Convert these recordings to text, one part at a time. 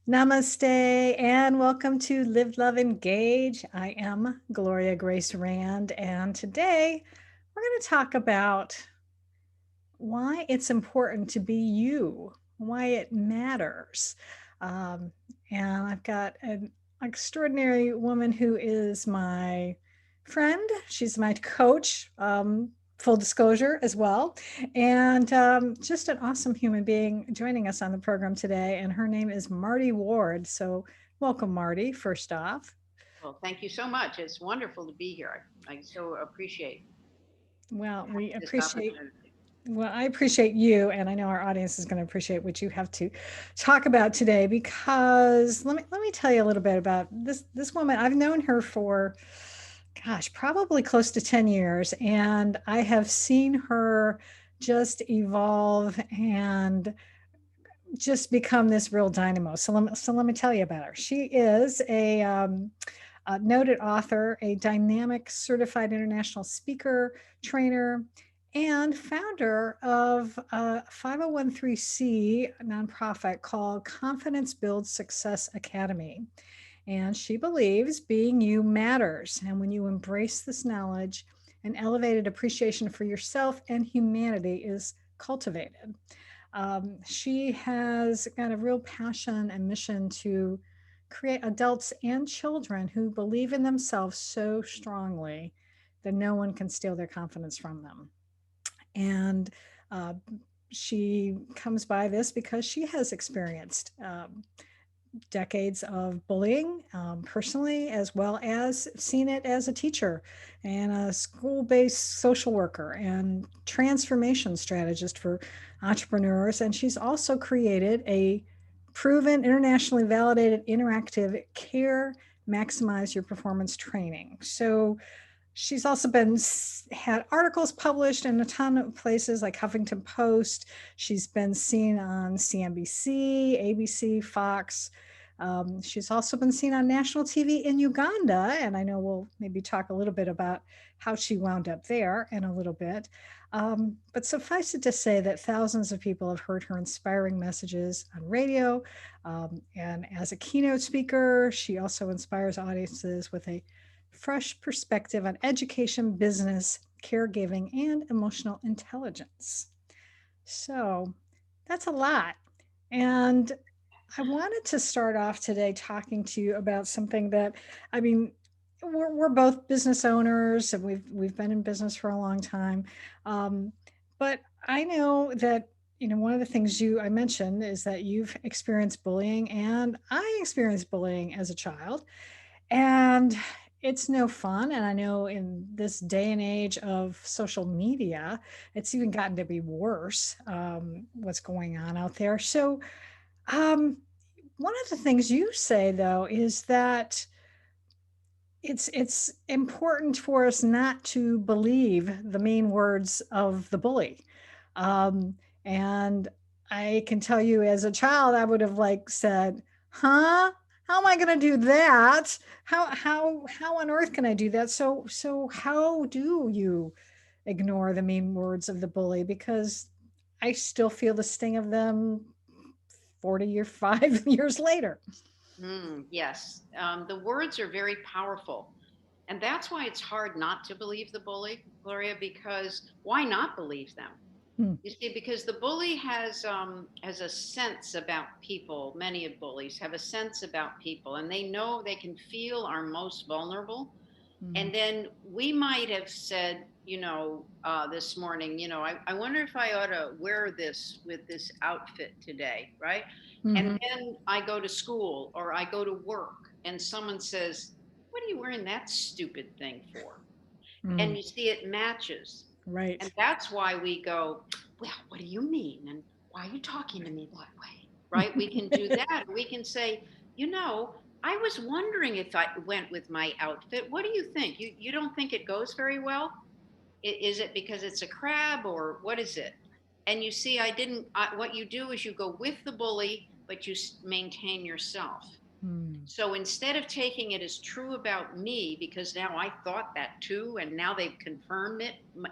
Namaste and welcome to Live, Love, Engage. I am Gloria Grace Rand, and today we're going to talk about why it's important to be you, why it matters. Um, and I've got an extraordinary woman who is my friend. She's my coach, full disclosure as well, and just an awesome human being joining us on the program today. And her name is Marty Ward. So, welcome, Marty, first off. Well, thank you so much. It's wonderful to be here. I so appreciate Well, we this appreciate opportunity. Well, I appreciate you, and I know our audience is going to appreciate what you have to talk about today. Because let me tell you a little bit about this woman. I've known her for, gosh, probably close to 10 years, and I have seen her just evolve and just become this real dynamo. So let me tell you about her. She is a noted author, a dynamic certified international speaker, trainer, and founder of a 501c nonprofit called Confidence Builds Success Academy. And she believes being you matters. And when you embrace this knowledge, an elevated appreciation for yourself and humanity is cultivated. She has got a real passion and mission to create adults and children who believe in themselves so strongly that no one can steal their confidence from them. And uh, she comes by this because she has experienced decades of bullying personally, as well as seen it as a teacher and a school based social worker and transformation strategist for entrepreneurs. And she's also created a proven, internationally validated interactive care maximize your performance training. So she's also been had articles published in a ton of places like Huffington Post. She's been seen on CNBC, ABC, Fox. She's also been seen on national TV in Uganda, and I know we'll maybe talk a little bit about how she wound up there in a little bit. But suffice it to say that thousands of people have heard her inspiring messages on radio. And as a keynote speaker, she also inspires audiences with a fresh perspective on education, business, caregiving, and emotional intelligence. So that's a lot. And I wanted to start off today talking to you about something that, I mean, we're both business owners and we've been in business for a long time. Um, but I know that, one of the things I mentioned is that you've experienced bullying, and I experienced bullying as a child. And it's no fun. And I know in this day and age of social media, it's even gotten to be worse, what's going on out there. So, um, one of the things you say, though, is that it's important for us not to believe the mean words of the bully. Um, and I can tell you, as a child, I would have like said, "Huh? How am I going to do that? How on earth can I do that?" So how do you ignore the mean words of the bully? Because I still feel the sting of them 40 or 5 years later. Yes, the words are very powerful. And that's why it's hard not to believe the bully, Gloria, because why not believe them? Hmm. You see, because the bully has a sense about people. Many of bullies have a sense about people, and they know they can feel our most vulnerable. Hmm. And then we might have said, this morning, I wonder if I ought to wear this with this outfit today, right? And Hmm. then I go to school or I go to work and someone says, "What are you wearing that stupid thing for?" And Hmm. you see it matches. And Right. that's why we go, "Well, what do you mean? And why are you talking to me that way?" Right? We can do that. We can say, I was wondering if I went with my outfit. What do you think? You don't think it goes very well? Is it because it's a crab or what is it? And you see, what you do is you go with the bully, but you maintain yourself. Hmm. So instead of taking it as true about me, because now I thought that too, and now they've confirmed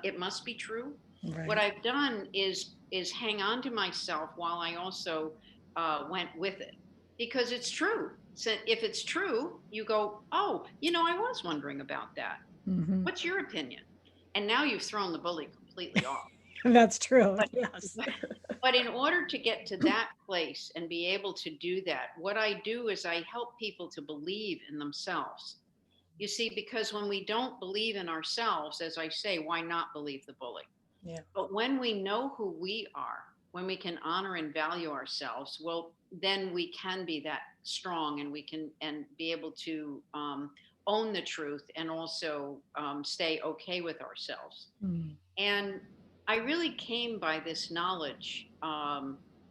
it must be true. What Right. I've done is hang on to myself while I also went with it. because it's true. So if it's true, you go, oh, I was wondering about that. Hmm. What's your opinion? And now you've thrown the bully completely off. That's true. But Yes. but in order to get to that place and be able to do that, what I do is I help people to believe in themselves. You see, because when we don't believe in ourselves, as I say, why not believe the bully? Yeah. But when we know who we are, when we can honor and value ourselves, well, then we can be that strong, and we can and be able to own the truth, and also stay okay with ourselves. Mm. And I really came by this knowledge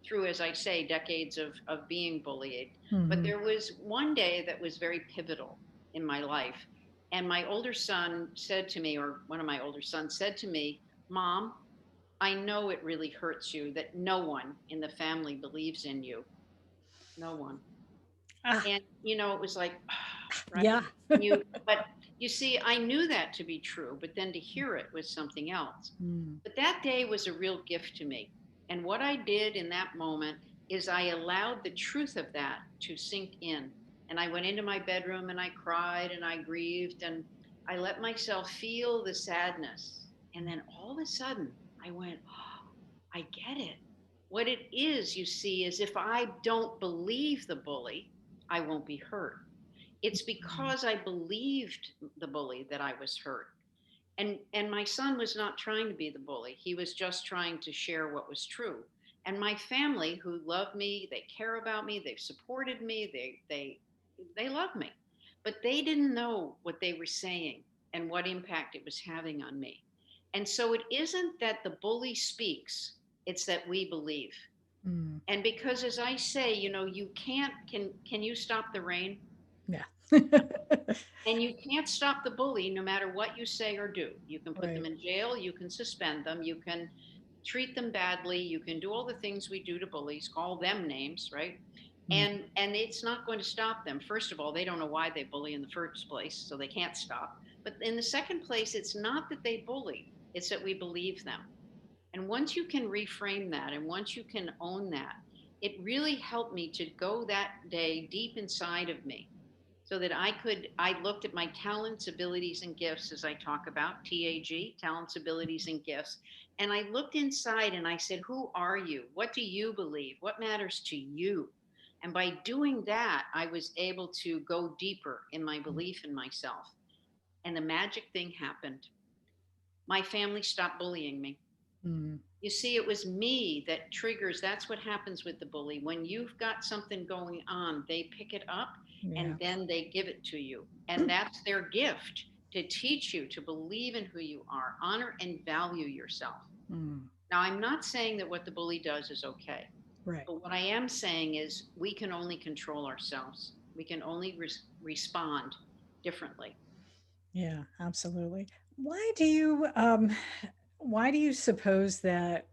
through, as I say, decades of being bullied. But Hmm. there was one day that was very pivotal in my life. And my older son said to me, or one of my older sons said to me, Mom, I know it really hurts you that no one in the family believes in you. No one. Ah, And, it was like, right. yeah. But you see, I knew that to be true, but then to hear it was something else. Mm. But that day was a real gift to me. And what I did in that moment is I allowed the truth of that to sink in. And I went into my bedroom and I cried and I grieved and I let myself feel the sadness. And then all of a sudden, I went, oh, I get it. What it is, you see, is if I don't believe the bully, I won't be hurt. It's because I believed the bully that I was hurt. And my son was not trying to be the bully. He was just trying to share what was true. And my family, who love me, they care about me, they've supported me, they love me. But they didn't know what they were saying and what impact it was having on me. And so it isn't that the bully speaks, it's that we believe. Mm. And because, as I say, you can't can you stop the rain? Yeah. And you can't stop the bully no matter what you say or do. You can put them Right. in jail, you can suspend them, you can treat them badly, you can do all the things we do to bullies, call them names, right? Mm. And it's not going to stop them. First of all, they don't know why they bully in the first place, so they can't stop. But in the second place, it's not that they bully, it's that we believe them. And once you can reframe that and once you can own that, it really helped me to go that day deep inside of me so that I looked at my talents, abilities, and gifts, as I talk about TAG, talents, abilities, and gifts. And I looked inside and I said, who are you? What do you believe? What matters to you? And by doing that, I was able to go deeper in my belief in myself. And the magic thing happened. My family stopped bullying me. Mm. You see, it was me that triggers. That's what happens with the bully. When you've got something going on, they pick it up and Yeah. then they give it to you. And that's their gift to teach you to believe in who you are, honor and value yourself. Mm. Now, I'm not saying that what the bully does is okay, Right. but what I am saying is we can only control ourselves, we can only respond differently. Yeah, absolutely. Why do you suppose that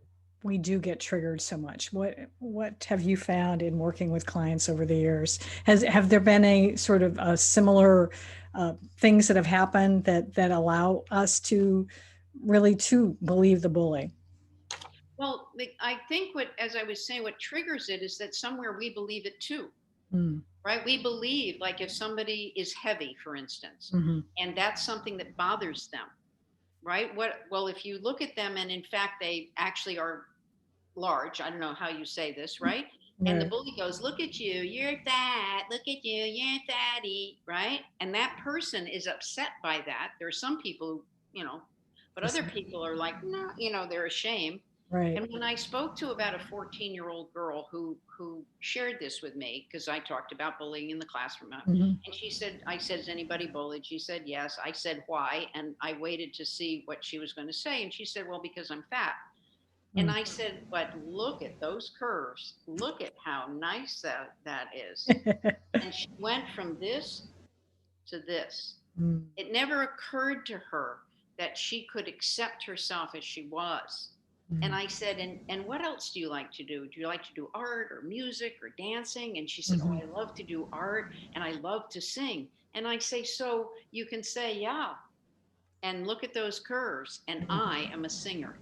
we do get triggered so much? What have you found in working with clients over the years? Have there been a sort of a similar things that have happened that allow us to really to believe the bully? Well, I think what, as I was saying, what triggers it is that somewhere we believe it too. Mm. Right? We believe, like, if somebody is heavy, for instance, Hmm. and that's something that bothers them, right? Well, if you look at them and in fact they actually are large, I don't know how you say this, right? And the Right. bully goes, look at you, you're fat, look at you, you're fatty, right? And that person is upset by that. There are some people who, but other Listen. people are like, no, they're ashamed. Right. And when I spoke to about a 14-year-old girl who shared this with me, because I talked about bullying in the classroom, Hmm. and she said, I said, is anybody bullied? She said, yes. I said, why? And I waited to see what she was going to say. And she said, well, because I'm fat. And Mm. I said, but look at those curves. Look at how nice that is. And she went from this to this. Mm. It never occurred to her that she could accept herself as she was. And Mm. I said, and what else do you like to do? Do you like to do art or music or dancing? And she said, oh, Mhm. I love to do art and I love to sing. And I say, so you can say, yeah, and look at those curves. And Mhm. I am a singer.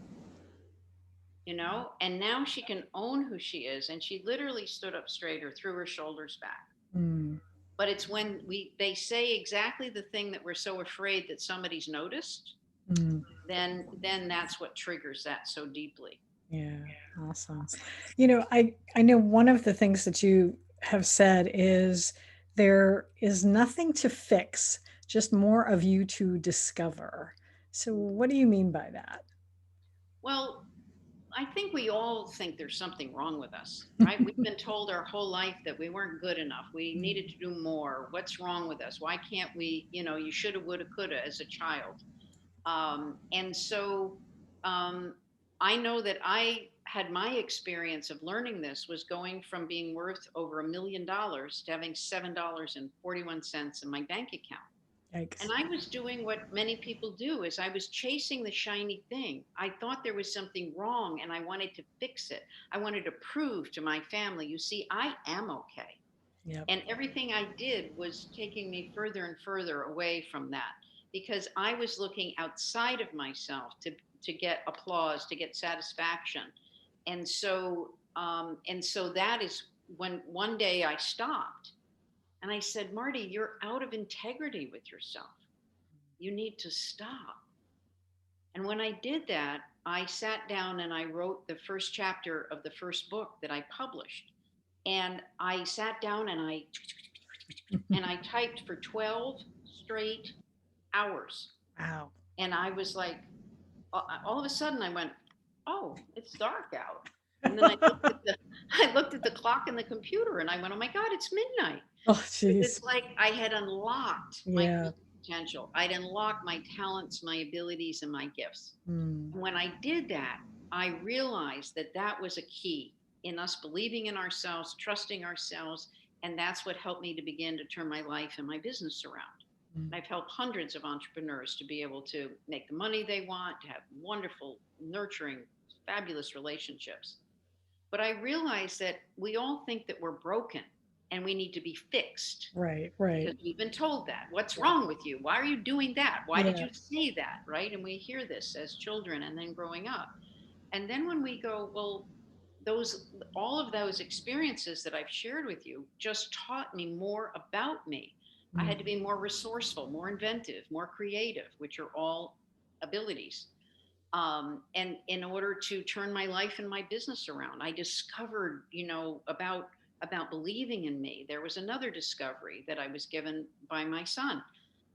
and now she can own who she is. And she literally stood up straighter, threw her shoulders back. Mm, But it's when they say exactly the thing that we're so afraid that somebody's noticed, mm. then that's what triggers that so deeply. Yeah, awesome. I know one of the things that you have said is there is nothing to fix, just more of you to discover. So what do you mean by that? Well, I think we all think there's something wrong with us, right? We've been told our whole life that we weren't good enough. We needed to do more. What's wrong with us? Why can't we, you shoulda, woulda, coulda as a child. And so I know that I had my experience of learning this was going from being worth over $1 million to having $7.41 in my bank account. And Yikes. I was doing what many people do is I was chasing the shiny thing. I thought there was something wrong and I wanted to fix it. I wanted to prove to my family, you see, I am okay. Yep. And everything I did was taking me further and further away from that because I was looking outside of myself to get applause, to get satisfaction. And so that is when one day I stopped and I said, Marty, you're out of integrity with yourself. You need to stop. And when I did that, I sat down and I wrote the first chapter of the first book that I published. And I sat down and I typed for 12 straight hours. Wow. And I was like, all of a sudden I went, oh, it's dark out. And then I looked at the clock in the computer and I went, oh my God, it's midnight. Oh, It's jeez. like I had unlocked my Yeah. full potential. I'd unlocked my talents, my abilities, and my gifts. Mm, And when I did that, I realized that that was a key in us believing in ourselves, trusting ourselves. And that's what helped me to begin to turn my life and my business around. mm, And I've helped hundreds of entrepreneurs to be able to make the money they want, to have wonderful, nurturing, fabulous relationships. But I realized that we all think that we're broken and we need to be fixed right, right. because we've been told that. What's Yeah. wrong with you? Why are you doing that? Why did Yeah. you say that? Right? And we hear this as children and then growing up. And then when we go, well, all of those experiences that I've shared with you just taught me more about me. I had to Mm, be more resourceful, more inventive, more creative, which are all abilities. And in order to turn my life and my business around, I discovered, about believing in me. There was another discovery that I was given by my son,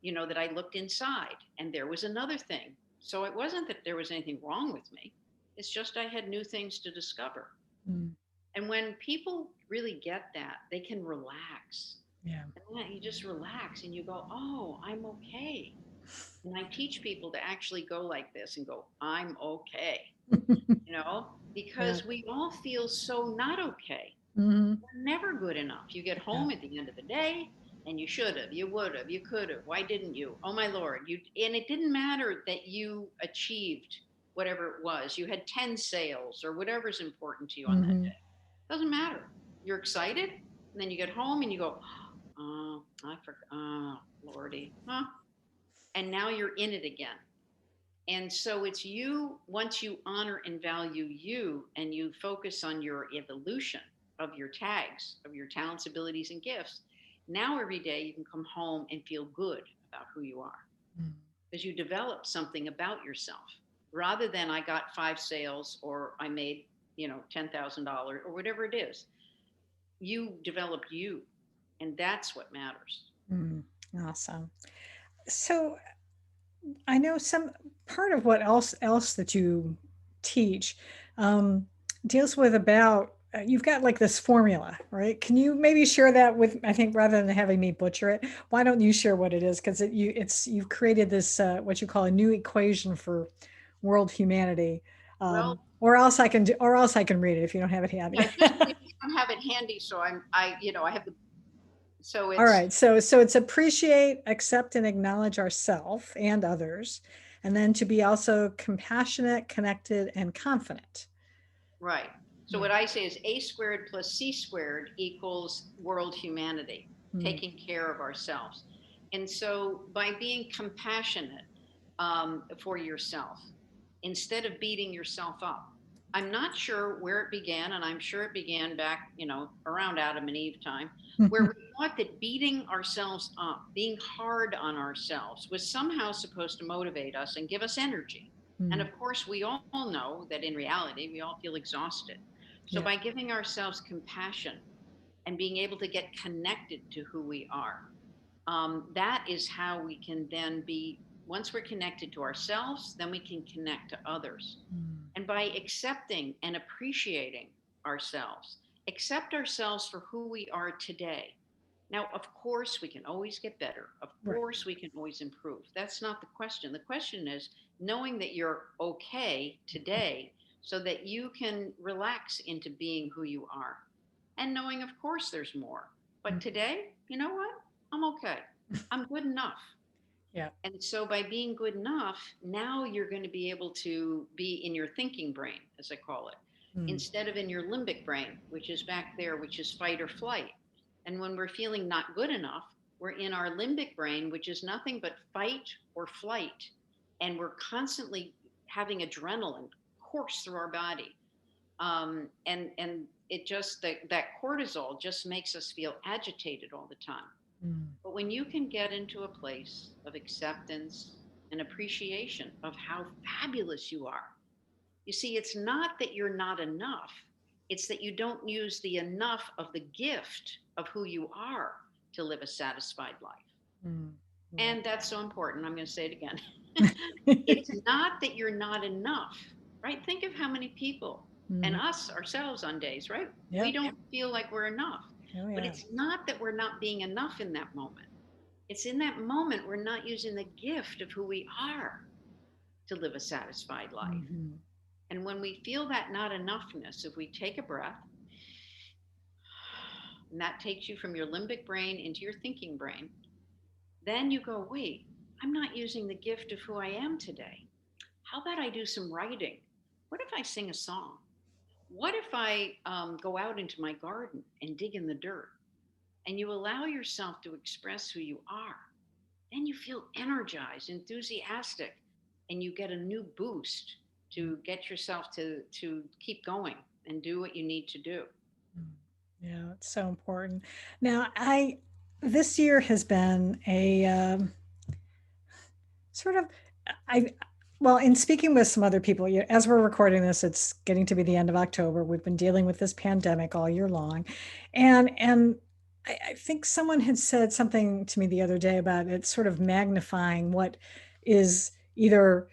that I looked inside, and there was another thing. So it wasn't that there was anything wrong with me. It's just I had new things to discover. mm, And when people really get that, they can relax. yeah. And then you just relax and you go, oh, I'm okay. And I teach people to actually go like this and go, I'm okay, Yeah. because we all feel so not okay. Hmm. We're never good enough. You get Yeah. home at the end of the day and you should have, you would have, you could have. Why didn't you? Oh my Lord. And it didn't matter that you achieved whatever it was. You had 10 sales or whatever's important to you on that Hmm. day. Doesn't matter. You're excited. And then you get home and you go, oh, I forgot. Oh, Lordy. Huh? And now you're in it again. And so it's you, once you honor and value you and you focus on your evolution of your tags, of your talents, abilities, and gifts, now every day you can come home and feel good about who you are because you develop something about yourself rather than I got 5 sales or I made, $10,000 or whatever it is. You developed you, and that's what matters. Mm, awesome. So I know some part of what else that you teach um, deals with about you've got like this formula, right? Can you maybe share that with I think rather than having me butcher it, why don't you share what it is? Because you've created this what you call a new equation for world humanity. Well, Or else I can read it if you don't have it yeah, handy. just if you don't have it handy, so I have the so All it's right. So it's appreciate, accept, and acknowledge ourselves and others, and then to be also compassionate, connected, and confident. right. So Yeah. what I say is A squared plus C squared equals world humanity, Mm, taking care of ourselves. And so by being compassionate for yourself, instead of beating yourself up, I'm not sure where it began, and I'm sure it began back, around Adam and Eve time, where we thought that beating ourselves up, being hard on ourselves, was somehow supposed to motivate us and give us energy. And Mm, of course, we all know that in reality, we all feel exhausted. So yeah. by giving ourselves compassion and being able to get connected to who we are, that is how we can then be, once we're connected to ourselves, then we can connect to others. Mm, And by accepting and appreciating ourselves, accept ourselves for who we are today. Now, of course, we can always get better. Of right. course, we can always improve. That's not the question. The question is knowing that you're okay today so that you can relax into being who you are. And knowing, of course, there's more. But Mm, today, you know what? I'm okay. I'm good enough. yeah. And so by being good enough, now you're going to be able to be in your thinking brain, as I call it, Mm, instead of in your limbic brain, which is back there, which is fight or flight. And when we're feeling not good enough, we're in our limbic brain, which is nothing but fight or flight. And we're constantly having adrenaline course through our body. And it just, that cortisol just makes us feel agitated all the time. mm, But when you can get into a place of acceptance and appreciation of how fabulous you are, you see, it's not that you're not enough, it's that you don't use the enough of the gift of who you are to live a satisfied life. mm, yeah. And that's so important. I'm going to say it again. It's not that you're not enough, right? Think of how many people and Mm, us ourselves on days, right? We yep. don't feel like we're enough. Oh, But yeah. it's not that we're not being enough in that moment. It's in that moment we're not using the gift of who we are to live a satisfied life. Hmm. And when we feel that not enoughness, if we take a breath, and that takes you from your limbic brain into your thinking brain, then you go, wait, I'm not using the gift of who I am today. How about I do some writing? What if I sing a song? What if I go out into my garden and dig in the dirt? And you allow yourself to express who you are, then you feel energized, enthusiastic, and you get a new boost to get yourself to keep going and do what you need to do. Mm. Yeah, it's so important. Now, this year has been a sort of, I, well, in speaking with some other people, as we're recording this, it's getting to be the end of October. We've been dealing with this pandemic all year long, and I think someone had said something to me the other day about it sort of magnifying what is either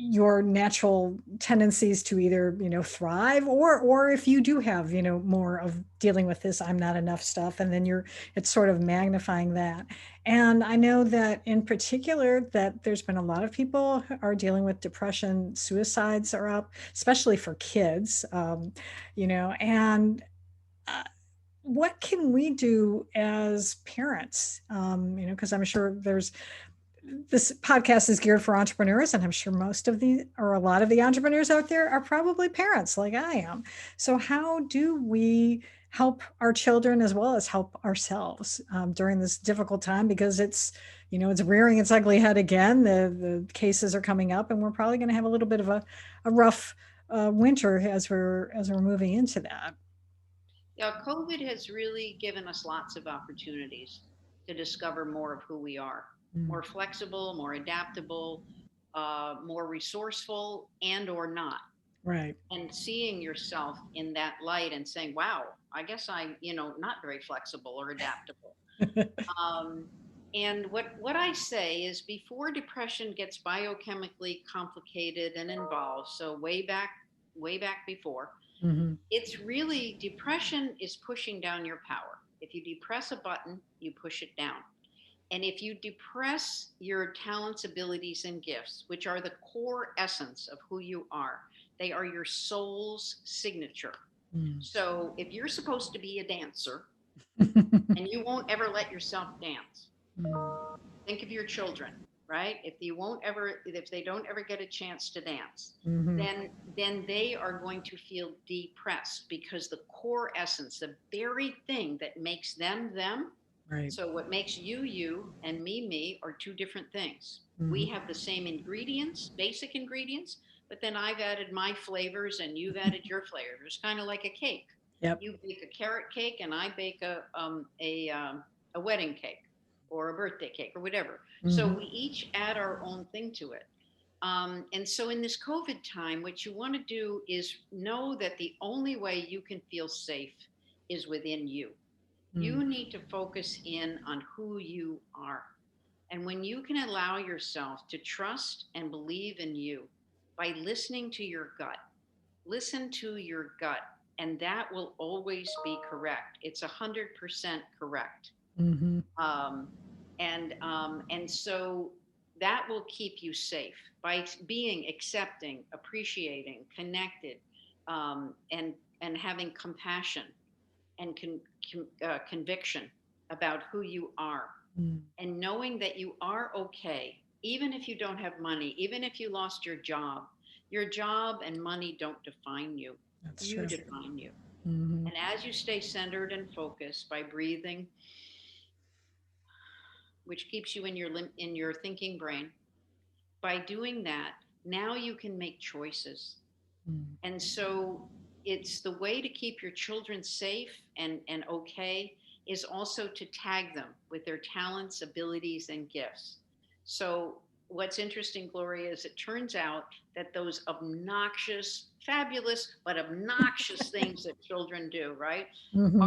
your natural tendencies to either thrive, or if you do have more of dealing with this I'm not enough stuff, and then it's sort of magnifying that. And I know that in particular that there's been a lot of people who are dealing with depression. Suicides are up, especially for kids. And what can we do as parents? Because I'm sure this podcast is geared for entrepreneurs, and I'm sure most of the or a lot of the entrepreneurs out there are probably parents like I am. So how do we help our children as well as help ourselves during this difficult time? Because it's rearing its ugly head again. The cases are coming up, and we're probably going to have a little bit of a rough winter as we're moving into that. Yeah, COVID has really given us lots of opportunities to discover more of who we are, Mm, more flexible, more adaptable, more resourceful, and or not. right. And seeing yourself in that light and saying, wow, I guess I, not very flexible or adaptable. Um, and what I say is before depression gets biochemically complicated and involved, so way back before, Hmm. it's really depression is pushing down your power. If you depress a button, you push it down. And if you depress your talents, abilities, and gifts, which are the core essence of who you are, they are your soul's signature. Mm. So if you're supposed to be a dancer and you won't ever let yourself dance, think of your children, right? If they don't ever get a chance to dance, Mm-hmm. then they are going to feel depressed because the core essence, the very thing that makes them them. Right. So what makes you you and me are two different things. We Hmm. have the same ingredients, basic ingredients, but then I've added my flavors and you've added your flavors, kind of like a cake. Yep. You bake a carrot cake and I bake a wedding cake or a birthday cake or whatever. So Hmm. we each add our own thing to it. And so in this COVID time, what you want to do is know that the only way you can feel safe is within you. Mm. You need to focus in on who you are. And when you can allow yourself to trust and believe in you by listening to your gut, listen to your gut, and that will always be correct. It's 100% correct. Hmm. Um, and so that will keep you safe by being accepting, appreciating, connected, and having compassion and conviction about who you are, Mm. and knowing that you are okay, even if you don't have money, even if you lost your job and money don't define you. That's You true. define you. Hmm. And as you stay centered and focused by breathing, which keeps you in your thinking brain, by doing that, now you can make choices. Mm. And so it's the way to keep your children safe and okay is also to tag them with their talents, abilities, and gifts. So what's interesting, Gloria, is it turns out that those obnoxious, fabulous, but obnoxious things that children do, right, Hmm.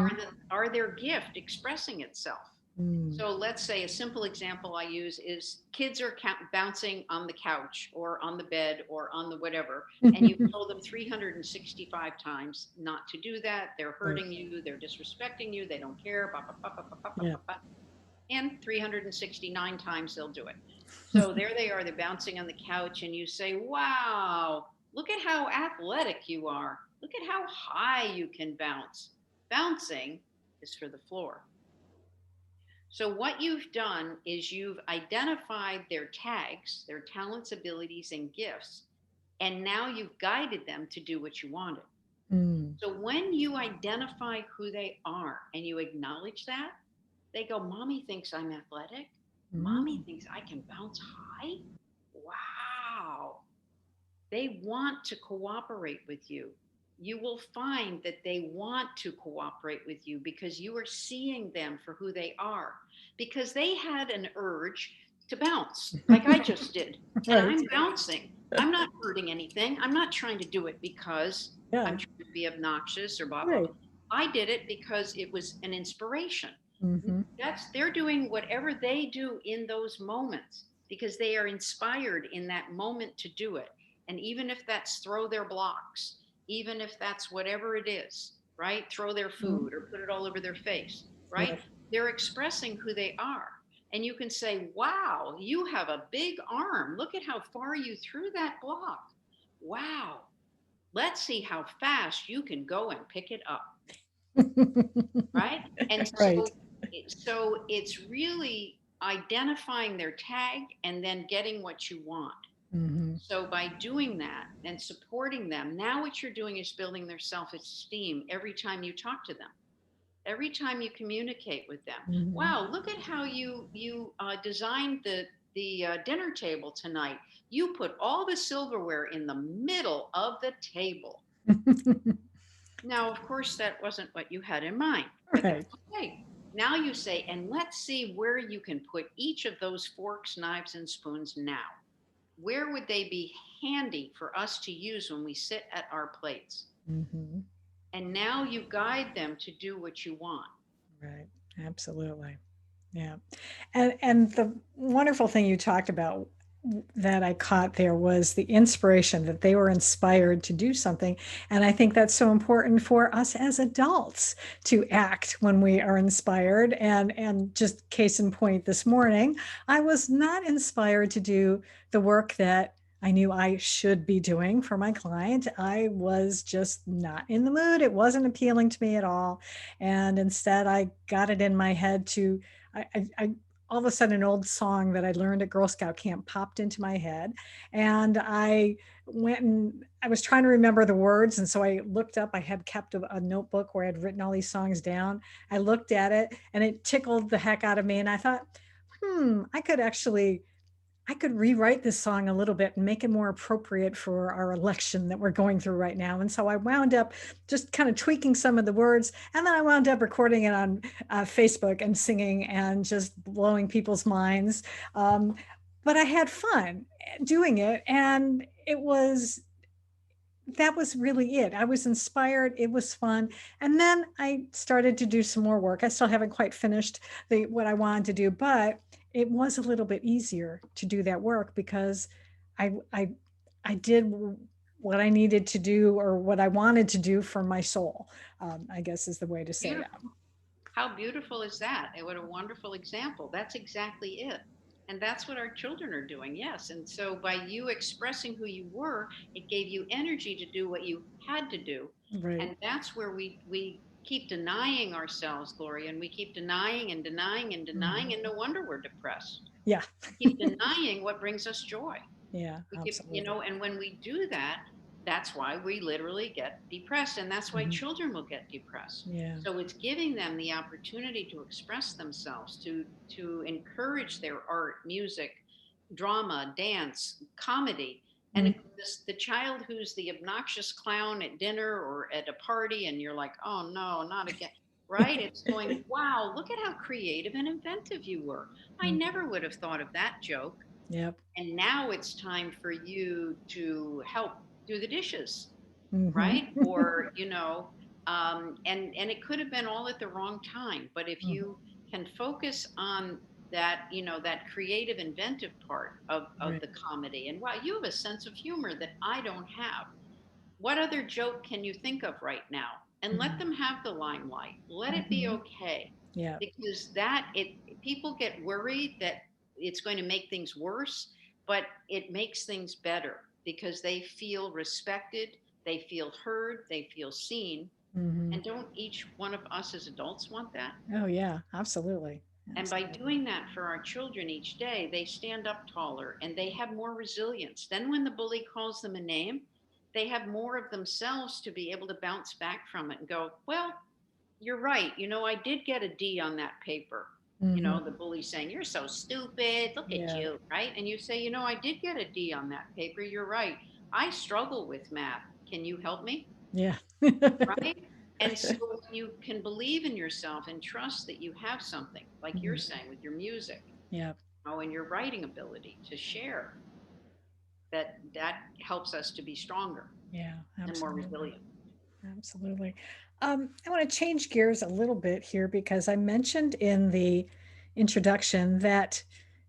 are their gift expressing itself. Mm. So let's say a simple example I use is kids are bouncing on the couch or on the bed or on the whatever, and you've told them 365 times not to do that. They're Right. hurting you, they're disrespecting you, they don't care, Yeah. and 369 times they'll do it. So there they are, they're bouncing on the couch, and you say, wow, look at how athletic you are. Look at how high you can bounce. Bouncing is for the floor. So, what you've done is you've identified their tags, their talents, abilities, and gifts, and now you've guided them to do what you wanted. Mm. So, when you identify who they are and you acknowledge that, they go, Mommy thinks I'm athletic. Mommy Mm. thinks I can bounce high. Wow. They want to cooperate with you. You will find that they want to cooperate with you because you are seeing them for who they are. Because they had an urge to bounce, like I just did. And Right. I'm bouncing. I'm not hurting anything. I'm not trying to do it because Yeah. I'm trying to be obnoxious or blah, blah, blah. Right. I did it because it was an inspiration. Hmm. They're doing whatever they do in those moments because they are inspired in that moment to do it. And even if that's throw their blocks, even if that's whatever it is, right? Throw their food or put it all over their face, right? Right. They're expressing who they are. And you can say, wow, you have a big arm. Look at how far you threw that block. Wow. Let's see how fast you can go and pick it up, right? And Right. so it's really identifying their tag and then getting what you want. Hmm. So by doing that and supporting them, now what you're doing is building their self-esteem every time you talk to them, every time you communicate with them. Hmm. Wow, look at how you designed the dinner table tonight. You put all the silverware in the middle of the table. Now, of course, that wasn't what you had in mind, but Right. that's okay. Now you say, and let's see where you can put each of those forks, knives, and spoons now. Where would they be handy for us to use when we sit at our plates? Hmm. And now you guide them to do what you want. Right. Absolutely. Yeah. And the wonderful thing you talked about that I caught there was the inspiration that they were inspired to do something. And I think that's so important for us as adults to act when we are inspired. And just case in point, this morning, I was not inspired to do the work that I knew I should be doing for my client. I was just not in the mood. It wasn't appealing to me at all. And instead, I got it in my head to I all of a sudden an old song that I learned at Girl Scout camp popped into my head. And I went and I was trying to remember the words. And so I looked up, I had kept a notebook where I'd written all these songs down. I looked at it and it tickled the heck out of me. And I thought, I could actually I could rewrite this song a little bit and make it more appropriate for our election that we're going through right now. And so I wound up just kind of tweaking some of the words. And then I wound up recording it on Facebook and singing and just blowing people's minds. Um, but I had fun doing it. And that was really it. I was inspired. It was fun. And then I started to do some more work. I still haven't quite finished what I wanted to do, but it was a little bit easier to do that work because I I I did what I needed to do or what I wanted to do for my soul. I guess is the way to say that. Beautiful. How beautiful is that? And what a wonderful example. That's exactly it. And that's what our children are doing. Yes. And so by you expressing who you were, it gave you energy to do what you had to do. Right. And that's where we keep denying ourselves, Gloria, and we keep denying and denying and denying. Mhm. And no wonder we're depressed. Yeah. We keep denying what brings us joy. Yeah, We keep, absolutely. and when we do that, that's why we literally get depressed. And that's why Mhm. children will get depressed. Yeah. So it's giving them the opportunity to express themselves, to encourage their art, music, drama, dance, comedy. And Mhm. if the child who's the obnoxious clown at dinner or at a party, and you're like, oh no, not again, right? It's going, wow, look at how creative and inventive you were. I Mm. never would have thought of that joke. Yep. And now it's time for you to help do the dishes, Mhm. right? Or and it could have been all at the wrong time, but if Mhm. you can focus on that, that creative inventive part of Right. the comedy, and wow, you have a sense of humor that I don't have. What other joke can you think of right now? And let Mhm. them have the limelight. Let it be Mhm. okay. Yeah. Because that it people get worried that it's going to make things worse, but it makes things better because they feel respected, they feel heard, they feel seen. Mhm. And don't each one of us as adults want that? Oh, yeah, absolutely. And by Absolutely. doing that for our children each day, they stand up taller and they have more resilience. Then, when the bully calls them a name, they have more of themselves to be able to bounce back from it and go, well, you're right. I did get a D on that paper. Mhm. The bully saying, you're so stupid. Look at Yeah. you. Right. And you say, I did get a D on that paper. You're right. I struggle with math. Can you help me? Yeah. Right. And so you can believe in yourself and trust that you have something, like you're Mhm. saying with your music, Yeah. and your writing ability to share, that helps us to be stronger Yeah, and more absolutely. resilient. Absolutely. I want to change gears a little bit here because I mentioned in the introduction that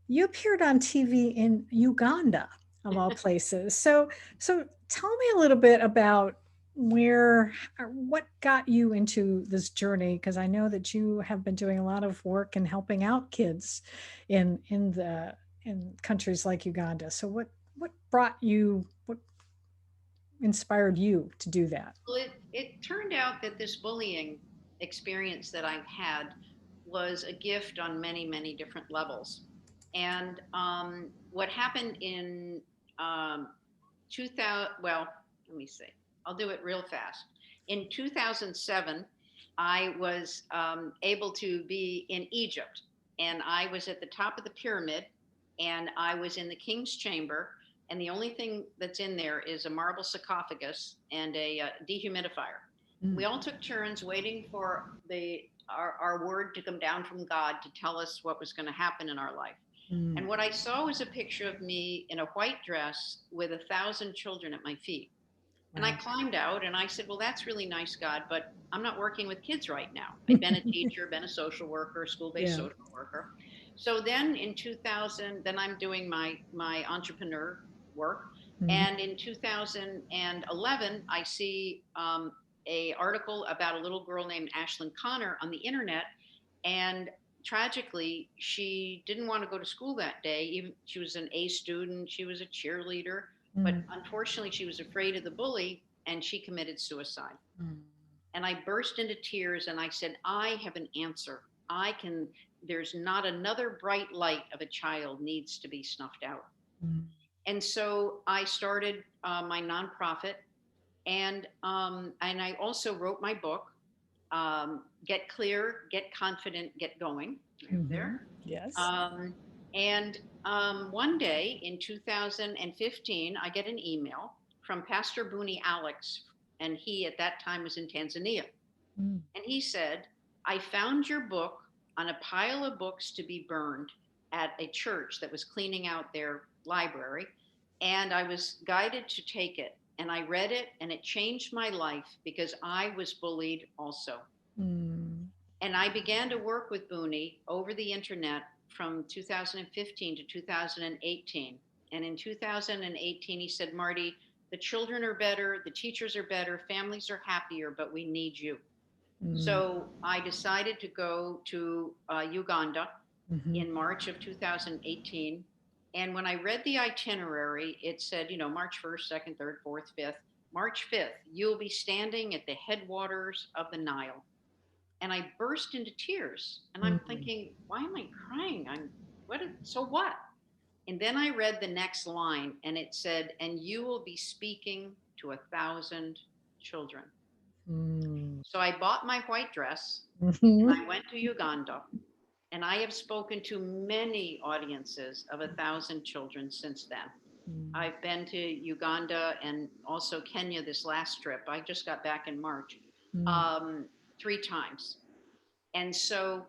you appeared on TV in Uganda, of all places. So tell me a little bit about where, or what got you into this journey? Because I know that you have been doing a lot of work and helping out kids in countries like Uganda. So what brought you? What inspired you to do that? Well, it turned out that this bullying experience that I've had was a gift on many, many different levels. And what happened in 2000, well, let me see, I'll do it real fast. In 2007, I was able to be in Egypt, and I was at the top of the pyramid, and I was in the king's chamber, and the only thing that's in there is a marble sarcophagus and a dehumidifier. Mm, We all took turns waiting for our word to come down from God to tell us what was going to happen in our life. mm, And what I saw was a picture of me in a white dress with 1,000 children at my feet. And I wow. climbed out and I said, well, that's really nice, God, but I'm not working with kids right now. I'd been a teacher, been a social worker, school based Yeah. social worker. So then in 2000, then I'm doing my entrepreneur work. Mhm. And in 2011, I see a article about a little girl named Ashlyn Connor on the internet. And tragically, she didn't want to go to school that day. Even she was an A student, she was a cheerleader, but Mm, unfortunately, she was afraid of the bully and she committed suicide. mm, And I burst into tears and I said, I have an answer. There's not another bright light of a child needs to be snuffed out. mm, And so I started my nonprofit, and I also wrote my book, Get Clear, Get Confident, Get Going. Right mhm. there. Yes. Um, And one day in 2015, I get an email from Pastor Booney Alex, and he at that time was in Tanzania. Mm. And he said, I found your book on a pile of books to be burned at a church that was cleaning out their library. And I was guided to take it. And I read it, and it changed my life because I was bullied also. Mm. And I began to work with Booney over the internet from 2015 to 2018. And in 2018, he said, Marty, the children are better, the teachers are better, families are happier, but we need you. Mm. So I decided to go to Uganda Mhm. in March of 2018. And when I read the itinerary, it said, March 1st, 2nd, 3rd, 4th, 5th. March 5th, you'll be standing at the headwaters of the Nile. And I burst into tears. And I'm Mm. thinking, why am I crying? So what? And then I read the next line and it said, and you will be speaking to 1,000 children. Mm. So I bought my white dress and Mhm. I went to Uganda. And I have spoken to many audiences of 1,000 children since then. Mm. I've been to Uganda and also Kenya this last trip. I just got back in March, Mm. um, 3 times. And so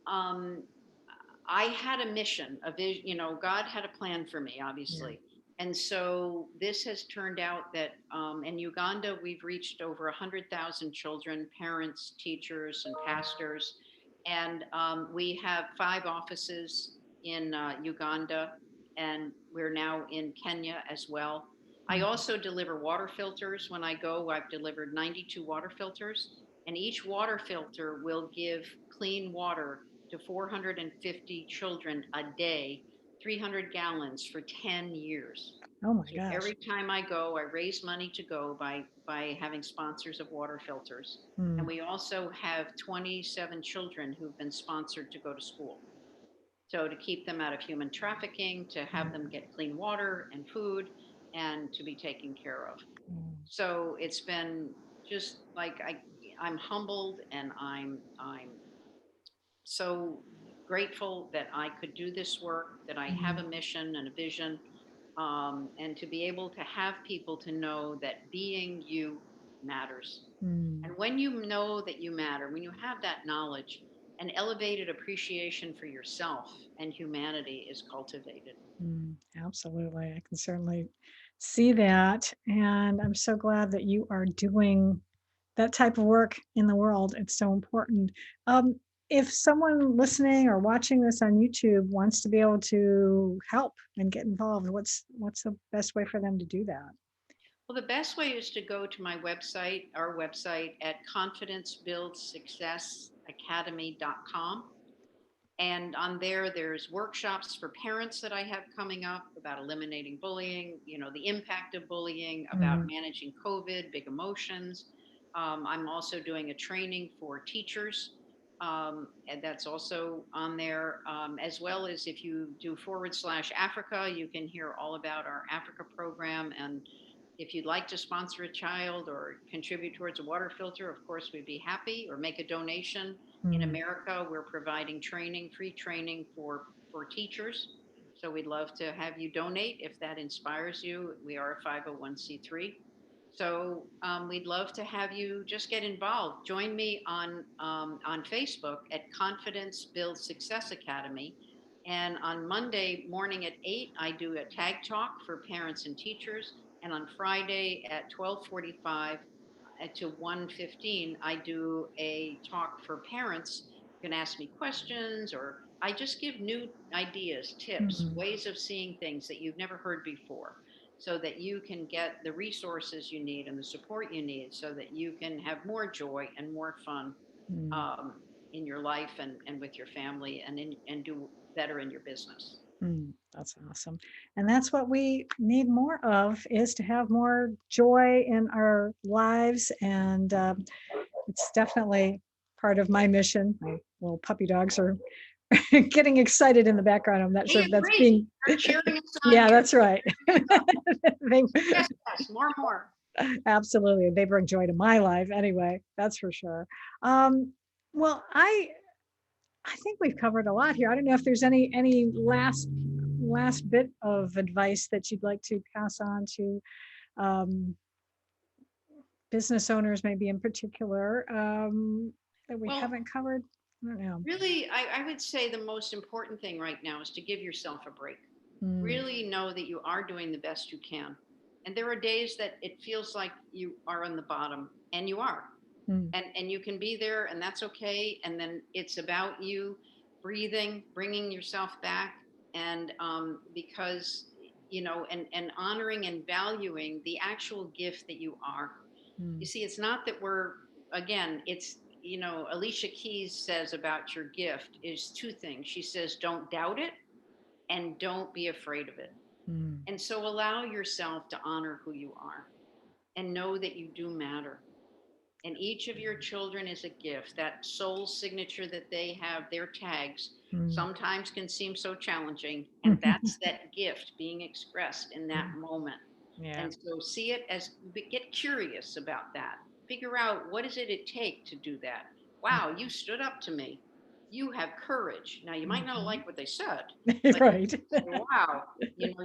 um, I had a mission, a vision, God had a plan for me, Yeah. obviously. And so this has turned out that in Uganda, we've reached over 100,000 children, parents, teachers, and pastors. And we have 5 offices in Uganda, and we're now in Kenya as well. I Mm. also deliver water filters. When I go, I've delivered 92 water filters, and each water filter will give clean water to 450 children a day, 300 gallons for 10 years. Oh my So gosh. every time I go, I raise money to go by having sponsors of water filters. And Mm. we also have 27 children who've been sponsored to go to school. So to keep them out of human trafficking, to have them get clean water and food, and to be taken care of. Mm. So it's been just like I'm humbled and I'm so grateful that I could do this work, that I have Mm. a mission and a vision, and to be able to have people to know that being you matters. Mm. And when you know that you matter, when you have that knowledge, an elevated appreciation for yourself and humanity is cultivated. Mm. Absolutely. I can certainly see that. And I'm so glad that you are doing that type of work in the world. It's so important. Um, if someone listening or watching this on YouTube wants to be able to help and get involved, what's the best way for them to do that? Well, the best way is to go to my website, our website at confidencebuildsuccessacademy.com. And on there, there's workshops for parents that I have coming up about eliminating bullying, the impact of bullying, about Mhm. managing COVID, big emotions. I'm also doing a training for teachers, and that's also on there, as well as if you do /Africa, you can hear all about our Africa program. And if you'd like to sponsor a child or contribute towards a water filter, of course, we'd be happy, or make a donation. In Mm. America, we're providing training, free training for teachers. So we'd love to have you donate if that inspires you. We are a 501c3. So we'd love to have you just get involved. Join me on Facebook at Confidence Build Success Academy. And on Monday morning at 8, I do a tag talk for parents and teachers. And on Friday at 12:45 to 1:15, I do a talk for parents. You can ask me questions, or I just give new ideas, tips, Mm. ways of seeing things that you've never heard before, so that you can get the resources you need and the support you need, so that you can have more joy and more fun Mm. um, in your life and with your family, and do better in your business. Mm. That's awesome. And that's what we need more of, is to have more joy in our lives. And it's definitely part of my mission. My little puppy dogs are getting excited in the background. I'm not sure They if that's agree. being, They're cheering us on yeah, here. that's right. There you go. They, Yes, yes, more, more. absolutely. They bring joy to my life anyway, that's for sure. Um, well, I think we've covered a lot here. I don't know if there's any last bit of advice that you'd like to pass on to um, business owners, maybe in particular, that we Well, haven't covered. I don't know. really, I would say the most important thing right now is to give yourself a break. Mm, Really know that you are doing the best you can. And there are days that it feels like you are on the bottom, and you are. mm, And you can be there, and that's okay. And then it's about you breathing, bringing yourself back, and because and honoring and valuing the actual gift that you are. You mm, see, it's not that we're, again, it's, Alicia Keys says about your gift is two things. She says, don't doubt it and don't be afraid of it. mm, And so allow yourself to honor who you are and know that you do matter. And each of your children is a gift. That soul signature that they have, their tags, mm. sometimes can seem so challenging. And that's that gift being expressed in that moment. Yeah. And so see it as, get curious about that. Figure out, what does it take to do that? Wow, you stood up to me. You have courage. Now, you might not Mhm. like what they said, but you Right. say, wow, you,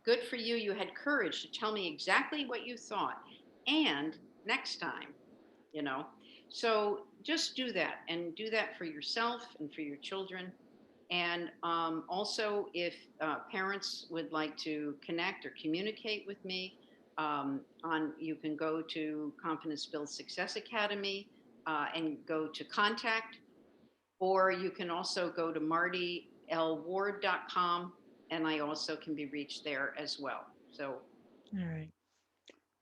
good for you. You had courage to tell me exactly what you thought. And next time, you know, so just do that, and do that for yourself and for your children. And also, if parents would like to connect or communicate with me, on you can go to Confidence Build Success Academy, and go to contact, or you can also go to martylward.com, and I also can be reached there as well. So All right.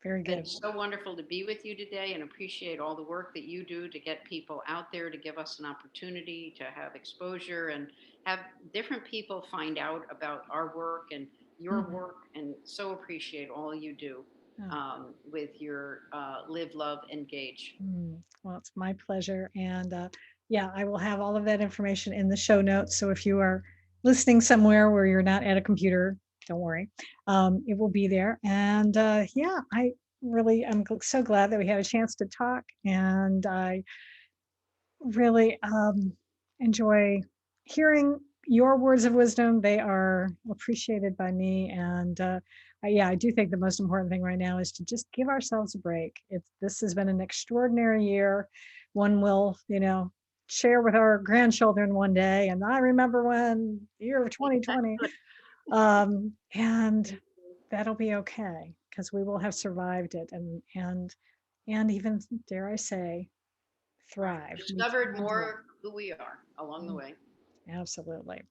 Very been good. so wonderful to be with you today, and appreciate all the work that you do to get people out there, to give us an opportunity to have exposure and have different people find out about our work and your Mhm. work. And so appreciate all you do, Oh, with your Live, Love, Engage. well, it's my pleasure. And yeah, I will have all of that information in the show notes. So if you are listening somewhere where you're not at a computer, don't worry. It will be there. And yeah, I really am so glad that we had a chance to talk. And I really enjoy hearing your words of wisdom. They are appreciated by me. And yeah, I do think the most important thing right now is to just give ourselves a break. This has been an extraordinary year. One will, share with our grandchildren one day. And I remember when the year of 2020, and that'll be okay because we will have survived it and even, dare I say, Right. thrive. We Discovered can do it. more who we are along the Mm, way. absolutely.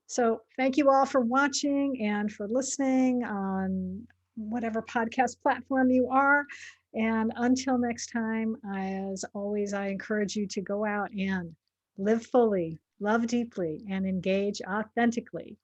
So thank you all for watching and for listening on whatever podcast platform you are. And until next time, as always, I encourage you to go out and live fully, love deeply, and engage authentically.